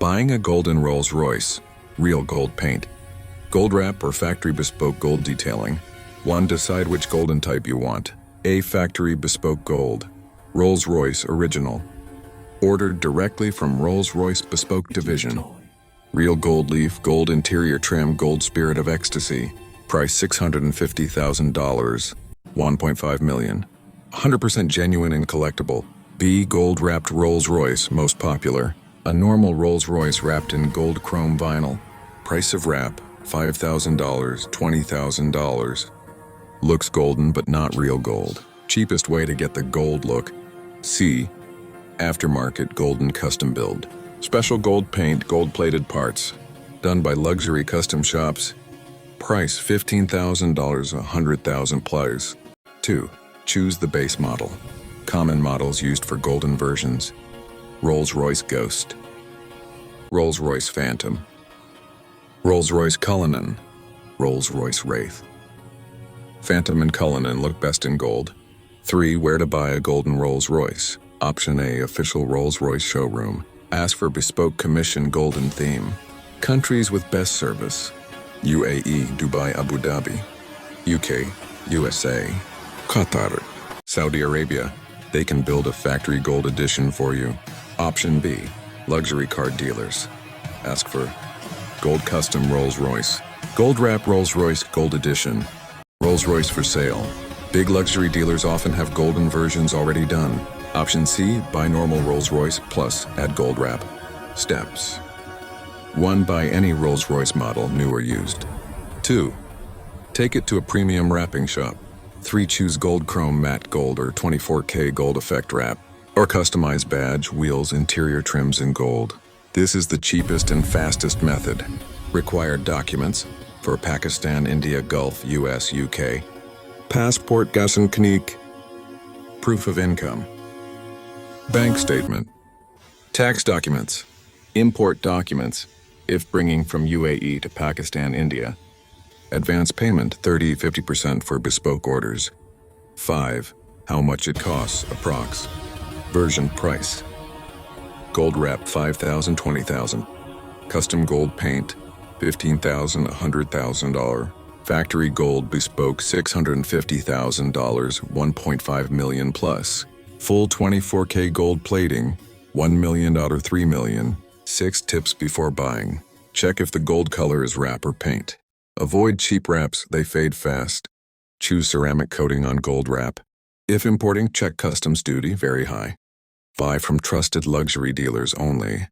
Buying a golden Rolls-Royce, real gold paint, gold wrap or factory bespoke gold detailing. 1. Decide which golden type you want. A. Factory bespoke gold. Rolls-Royce original. Ordered directly from Rolls-Royce bespoke division. Real gold leaf, gold interior trim, gold spirit of ecstasy. Price $650,000. 1.5 million. 100% genuine and collectible. B. Gold wrapped Rolls-Royce, most popular. A normal Rolls-Royce wrapped in gold chrome vinyl. Price of wrap, $5,000, $20,000. Looks golden but not real gold. Cheapest way to get the gold look. C. Aftermarket golden custom build. Special gold paint, gold-plated parts. Done by luxury custom shops. Price $15,000, $100,000 plus. 2. Choose the base model. Common models used for golden versions. Rolls-Royce Ghost. Rolls-Royce Phantom. Rolls-Royce Cullinan. Rolls-Royce Wraith. Phantom and Cullinan look best in gold. 3. Where to buy a golden Rolls-Royce. Option A. Official Rolls-Royce showroom. Ask for bespoke commission golden theme. Countries with best service. UAE, Dubai, Abu Dhabi. UK, USA. Qatar. Saudi Arabia. They can build a factory gold edition for you. Option B. Luxury car dealers. Ask for gold custom Rolls-Royce. Gold wrap Rolls-Royce gold edition. Rolls-Royce for sale. Big luxury dealers often have golden versions already done. Option C. Buy normal Rolls-Royce plus add gold wrap. Steps. 1. Buy any Rolls-Royce model, new or used. 2. Take it to a premium wrapping shop. 3. Choose gold chrome matte gold or 24K gold effect wrap. Or customize badge, wheels, interior trims in gold. This is the cheapest and fastest method. Required documents for Pakistan, India, Gulf, US, UK. Passport, Gasenknick. Proof of income. Bank statement. Tax documents. Import documents, if bringing from UAE to Pakistan, India. Advance payment 30-50% for bespoke orders. 5. How much it costs, approx. Version price. Gold wrap $5,000, $20,000. Custom gold paint $15,000, $100,000. Factory gold bespoke $650,000, 1.5 million plus. Full 24K gold plating $1 million or $3 million. 6 tips before buying. Check if the gold color is wrap or paint. Avoid cheap wraps, they fade fast. Choose ceramic coating on gold wrap. If importing, check customs duty, very high. Buy from trusted luxury dealers only.